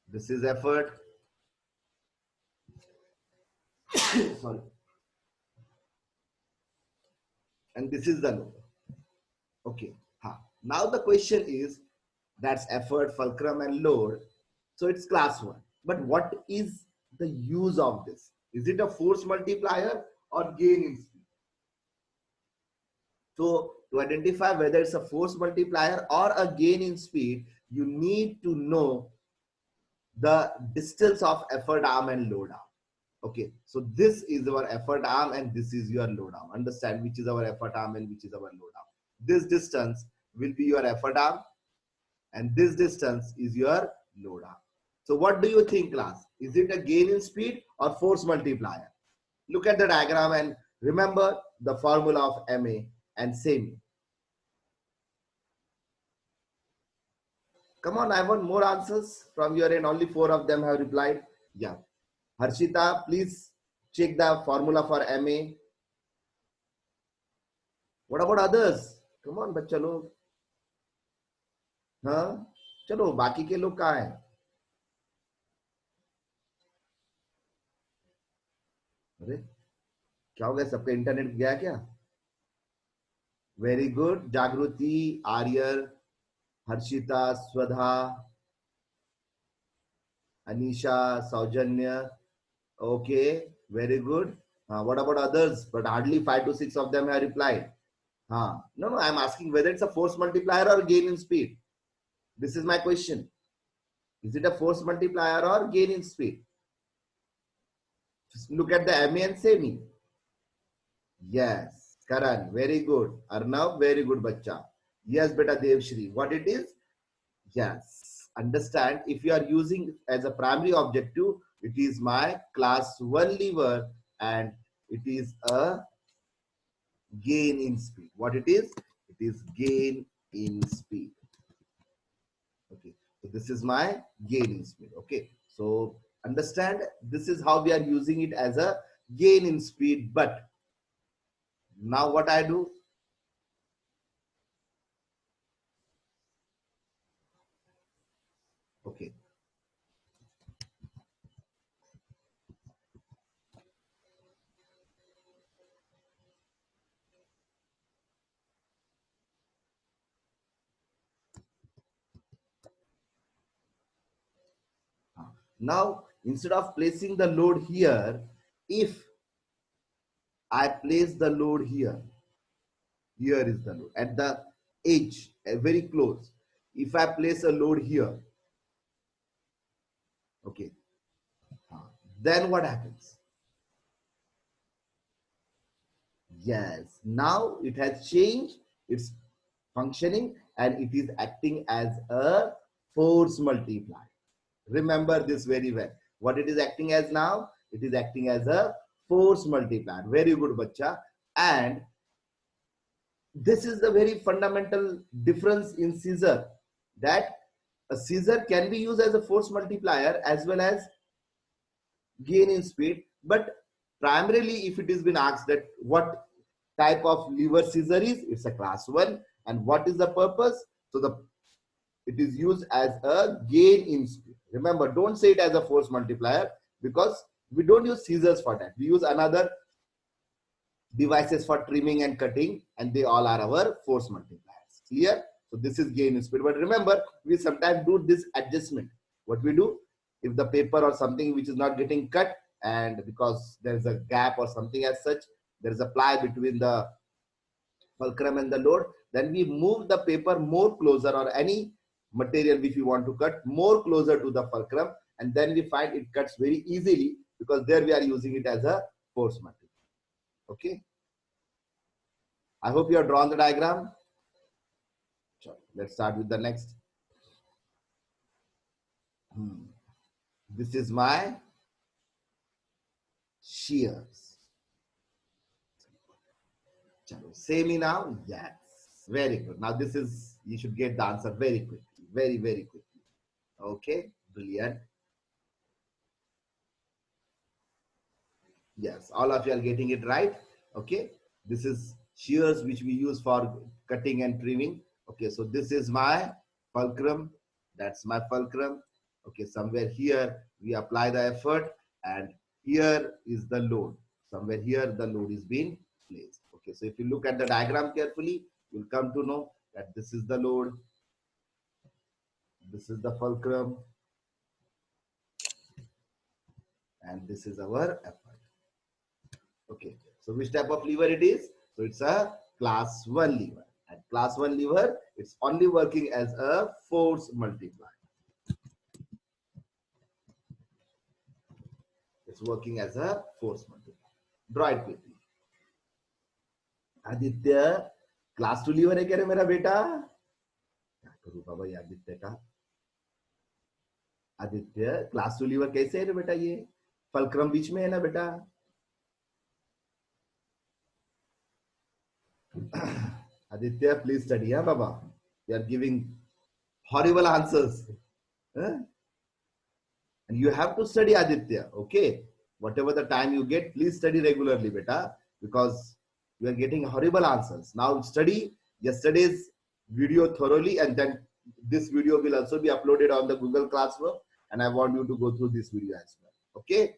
This is effort. Sorry. And this is the load. Okay. Now the question is, that's effort, fulcrum, and load. So it's class 1. But what is the use of this? Is it a force multiplier or gain in speed? So to identify whether it's a force multiplier or a gain in speed, you need to know the distance of effort arm and load arm. Okay, so this is our effort arm and this is your load arm. Understand which is our effort arm and which is our load arm. This distance will be your effort arm and this distance is your load arm. So what do you think, class? Is it a gain in speed or force multiplier? Look at the diagram and remember the formula of MA and same. Come on, I want more answers from your end. Only 4 of them have replied. Yeah. Harshita, please check the formula for MA. What about others? Come on, बच्चा लोग. हाँ, चलो बाकी के लोग कहाँ हैं? अरे क्या हो गया? सबका इंटरनेट गया क्या? Very good. जागृति, आर्यर, हर्षिता, स्वधा, अनीशा, सौजन्य. Okay, very good. What about others? But hardly 5 to 6 of them have replied. No, I'm asking whether it's a force multiplier or gain in speed. This is my question. Is it a force multiplier or gain in speed? Just look at the MA and say me. Yes, Karan, very good. Arnav, very good, bacha. Yes, beta Devshri. What it is? Yes. Understand, if you are using as a primary objective, it is my class 1 lever and it is a gain in speed. What it is? It is gain in speed. Okay, so this is my gain in speed. Okay, so understand, this is how we are using it as a gain in speed. But now what I do? Okay. Now, instead of placing the load here, if I place the load here, here is the load at the edge, very close. If I place a load here, okay, then what happens? Yes, now it has changed its functioning and it is acting as a force multiplier. Remember this very well. What it is acting as now? It is acting as a force multiplier. Very good, bacha. And this is the very fundamental difference in scissor, that a scissor can be used as a force multiplier as well as gain in speed. But primarily, if it has been asked that what type of lever scissor is, it's a class 1. And what is the purpose? So it is used as a gain in speed. Remember, don't say it as a force multiplier because we don't use scissors for that. We use another devices for trimming and cutting, and they all are our force multipliers. Clear? So this is gain in speed. But remember, we sometimes do this adjustment. What we do, if the paper or something which is not getting cut, and because there is a gap or something as such, there is a ply between the fulcrum and the load, then we move the paper more closer, or any material which we want to cut more closer to the fulcrum, and then we find it cuts very easily because there we are using it as a force multiplier. Okay, I hope you have drawn the diagram. Sure. Let's start with the next. This is my shears. Say me now. Yes, very good. Now this is, you should get the answer very quickly, very quickly. Okay, brilliant. Yes, all of you are getting it right. Okay, This is shears which we use for cutting and trimming. Okay, so this is my fulcrum. That's my fulcrum. Okay, somewhere here we apply the effort, and here is the load. Somewhere here the load is being placed. Okay, so if you look at the diagram carefully, you'll come to know that this is the load, this is the fulcrum, and this is our effort. Okay, so which type of lever it is? So it's a class 1 lever. And class 1 lever, it's only working as a force multiplier. It's working as a force multiplier. Draw it quickly. Aditya, class 2 lever है क्या रे मेरा बेटा? क्या करूं बाबा ये आदित्य का? Aditya, class 2 liver कैसे है रे बेटा? ये फलक्रम बीच में है ना बेटा? Aditya, please study, huh, Baba? You are giving horrible answers. Huh? And you have to study, Aditya, okay? Whatever the time you get, please study regularly, beta, because you are getting horrible answers. Now study yesterday's video thoroughly, and then this video will also be uploaded on the Google Classroom, and I want you to go through this video as well, okay?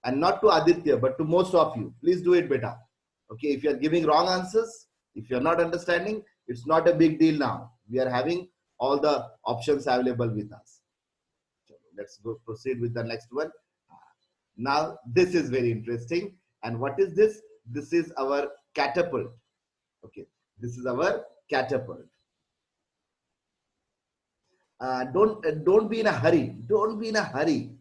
And not to Aditya, but to most of you. Please do it, beta. Okay, if you are giving wrong answers, if you're not understanding, it's not a big deal now. We are having all the options available with us. Let's go proceed with the next one. Now, this is very interesting. And what is this? This is our catapult. Okay, this is our catapult. Don't be in a hurry. Don't be in a hurry.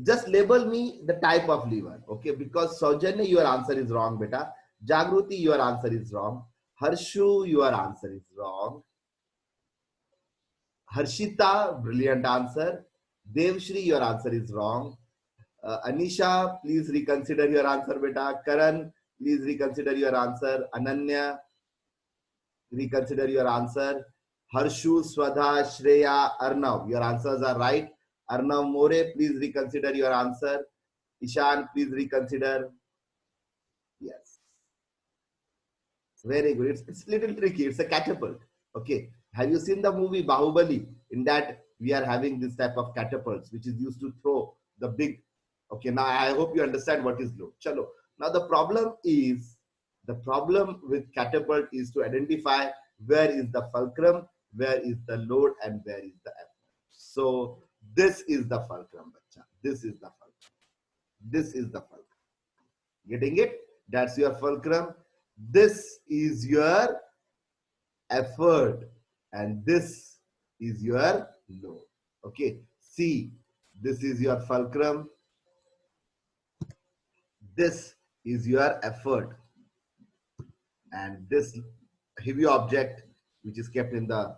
Just label me the type of lever, okay? Because Saujanya, your answer is wrong, beta. Jagruti, your answer is wrong. Harshu, your answer is wrong. Harshita, brilliant answer. Devshri, your answer is wrong. Anisha, please reconsider your answer, beta. Karan, please reconsider your answer. Ananya, reconsider your answer. Harshu, Swadha, Shreya, Arnav, your answers are right. Arnav More, please reconsider your answer. Ishan, please reconsider. Yes. Very good. It's a little tricky. It's a catapult. Okay. Have you seen the movie Bahubali? In that, we are having this type of catapults, which is used to throw the big. Okay. Now, I hope you understand what is load. Chalo. Now, the problem with catapult is to identify where is the fulcrum, where is the load, and where is the effort. So, this is the fulcrum, bacha. This is the fulcrum. This is the fulcrum. Getting it? That's your fulcrum. This is your effort. And this is your load. Okay. See, this is your fulcrum. This is your effort. And this heavy object which is kept in the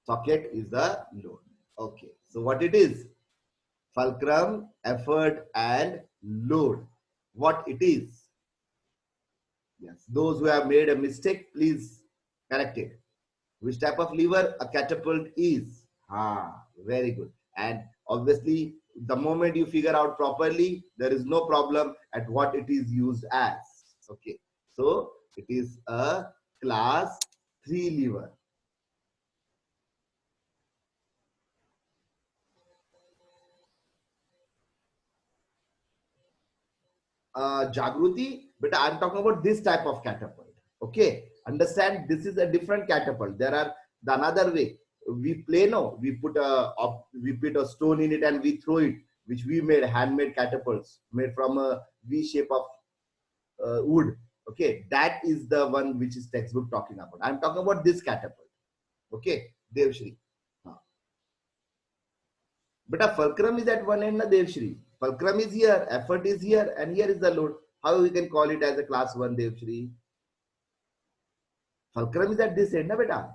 socket is the load. Okay. So what it is? Fulcrum, effort, and load. What it is? Yes. Those who have made a mistake, please correct it. Which type of lever a catapult is? Very good. And obviously, the moment you figure out properly, there is no problem at what it is used as. Okay. So it is a class 3 lever. Jagruti, but I'm talking about this type of catapult. Okay, understand, this is a different catapult. There are the another way. We play no, we put a stone in it and we throw it, which we made handmade catapults made from a V shape of wood. Okay, that is the one which is textbook talking about. I'm talking about this catapult. Okay, Devshri. But a fulcrum is at one end, na Devshri. Fulcrum is here, effort is here, and here is the load. How we can call it as a class 1, Devshri? Fulcrum is at this end, na beta?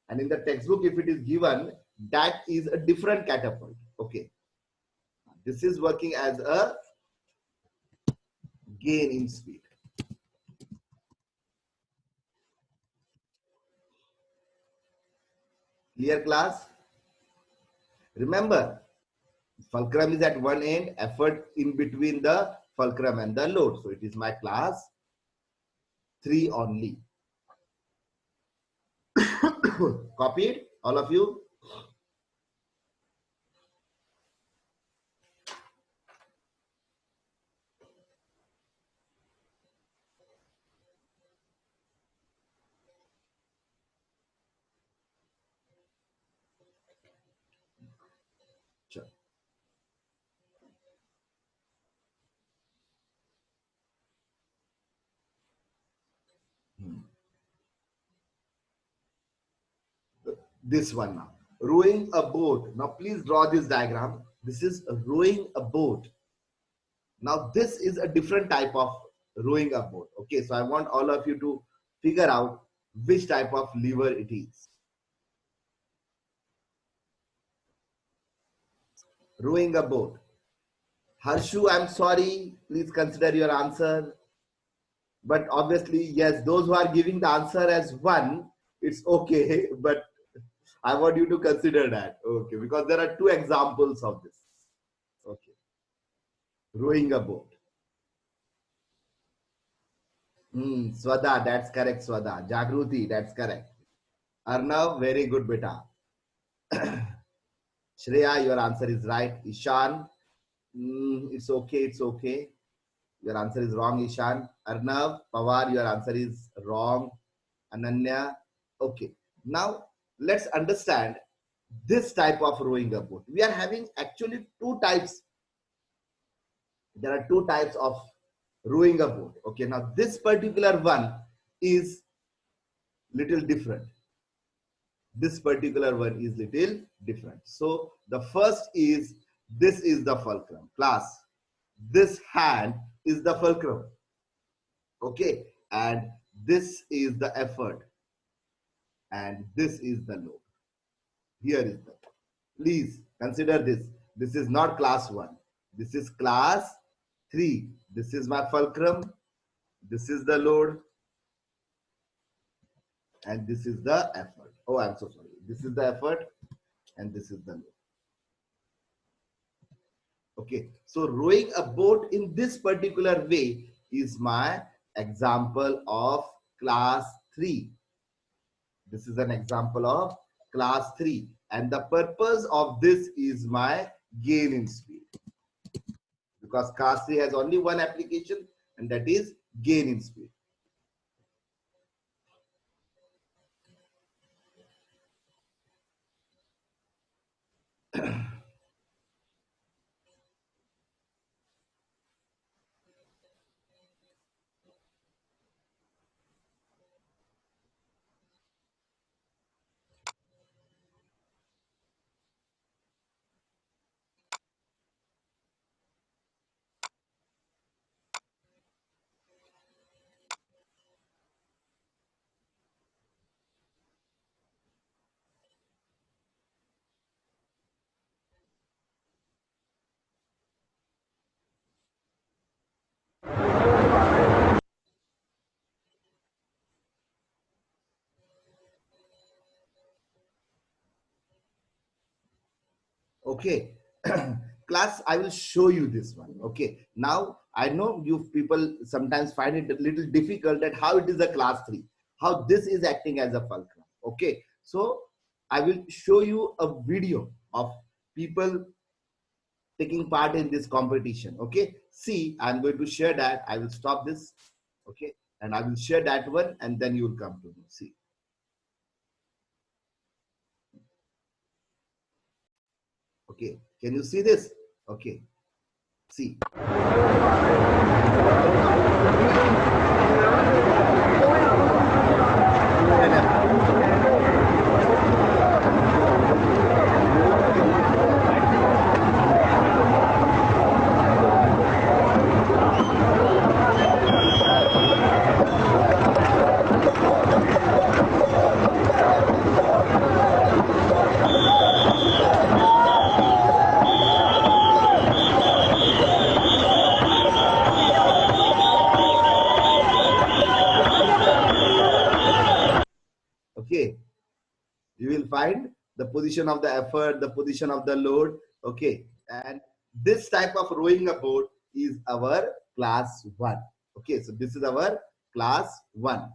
And in the textbook, if it is given, that is a different catapult. Okay. This is working as a gain in speed. Clear, class? Remember, Fulcrum is at one end, effort in between the fulcrum and the load. So it is my class 3 only. Copied, all of you? Sure. This one now. Rowing a boat. Now please draw this diagram. This is rowing a boat. Now this is a different type of rowing a boat. Okay, so I want all of you to figure out which type of lever it is. Rowing a boat. Harshu, I'm sorry. Please consider your answer. But obviously, yes, those who are giving the answer as one, it's okay. But I want you to consider that. Okay, because there are two examples of this. Okay. Rowing a boat. Swada, that's correct, Swada. Jagruti, that's correct. Arnav, very good, beta. Shreya, your answer is right. Ishan, it's okay, it's okay. Your answer is wrong, Ishan. Arnav, Pawar, your answer is wrong. Ananya, okay. Now, let's understand this type of rowing a boat. We are having actually two types. There are two types of rowing a boat. Okay, now this particular one is little different. This particular one is little different. So the first is, this is the fulcrum. Class, this hand is the fulcrum. Okay, and this is the effort. And this is the load. Here is the, please consider this. This is not class 1. This is class 3. This is my fulcrum. This is the load. And this is the effort. Oh, I'm so sorry. This is the effort and this is the load. Okay, so rowing a boat in this particular way is my example of class 3. This is an example of class 3. And the purpose of this is my gain in speed. Because class 3 has only one application, and that is gain in speed. Okay, class, I will show you this one. Okay, now I know you people sometimes find it a little difficult that how it is a class 3, how this is acting as a fulcrum. Okay, so I will show you a video of people taking part in this competition. Okay, see, I'm going to share that. I will stop this. Okay, and I will share that one, and then you will come to me. See. Okay, can you see this? Okay, see. Okay, you will find the position of the effort, the position of the load. Okay, And this type of rowing a boat is our class 1. Okay, so this is our class 1.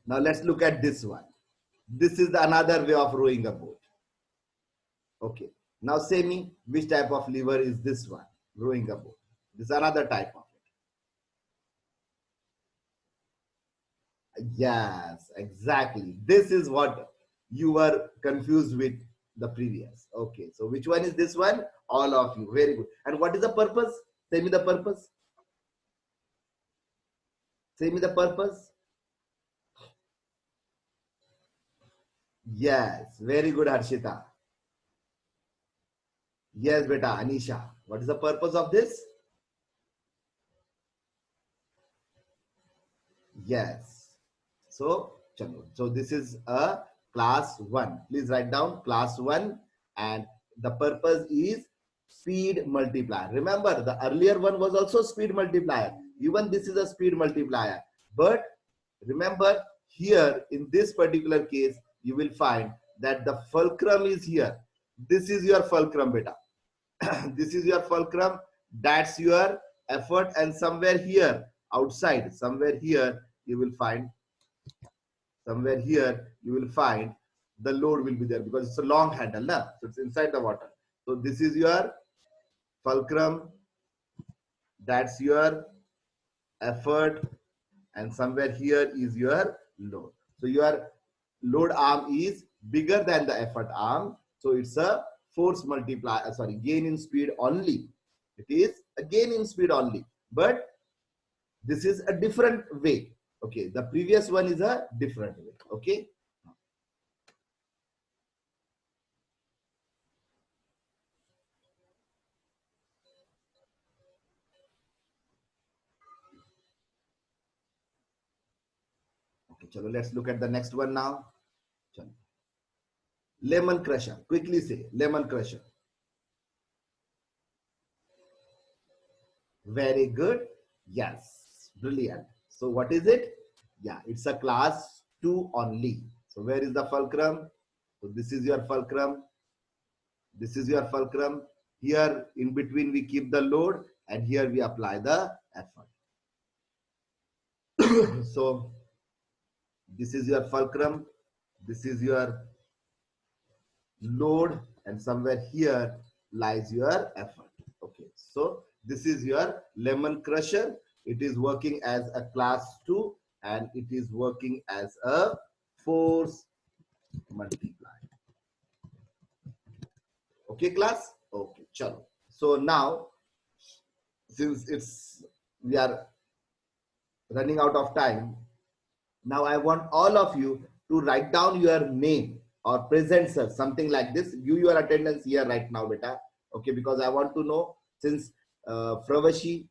Now let's look at this one. This is another way of rowing a boat. Okay, now say me, which type of lever is this one? Rowing a boat. This is another type of it. Yes, exactly. This is what you were confused with the previous. Okay, so which one is this one? All of you. Very good. And what is the purpose? Say me the purpose. Say me the purpose. Yes, very good, Harshita. Yes, beta, Anisha. What is the purpose of this? Yes. So, chalo. So this is a class 1. Please write down class 1, and the purpose is speed multiplier. Remember, the earlier one was also speed multiplier. Even this is a speed multiplier. But remember, here in this particular case, you will find that the fulcrum is here. This is your fulcrum, beta. This is your fulcrum. That's your effort. And somewhere here, outside, somewhere here, you will find the load will be there, because it's a long handle, na? So it's inside the water. So this is your fulcrum, that's your effort, and somewhere here is your load. So your load arm is bigger than the effort arm, so it's a force multiplier, gain in speed only. It is a gain in speed only, but this is a different way. Okay, the previous one is a different way. Okay. Okay, chalo, let's look at the next one now. Chalo. Lemon crusher. Quickly say lemon crusher. Very good. Yes, brilliant. So what is it? Yeah, it's a class 2 only. So where is the fulcrum? So this is your fulcrum. This is your fulcrum. Here in between we keep the load, and here we apply the effort. So this is your fulcrum. This is your load, and somewhere here lies your effort. Okay, so this is your lemon crusher. It is working as a class 2, and it is working as a force multiplier. Okay, class? Okay, chalo. So now, since we are running out of time, now I want all of you to write down your name or present, sir, something like this. Give your attendance here right now, beta. Okay, because I want to know, since Fravashi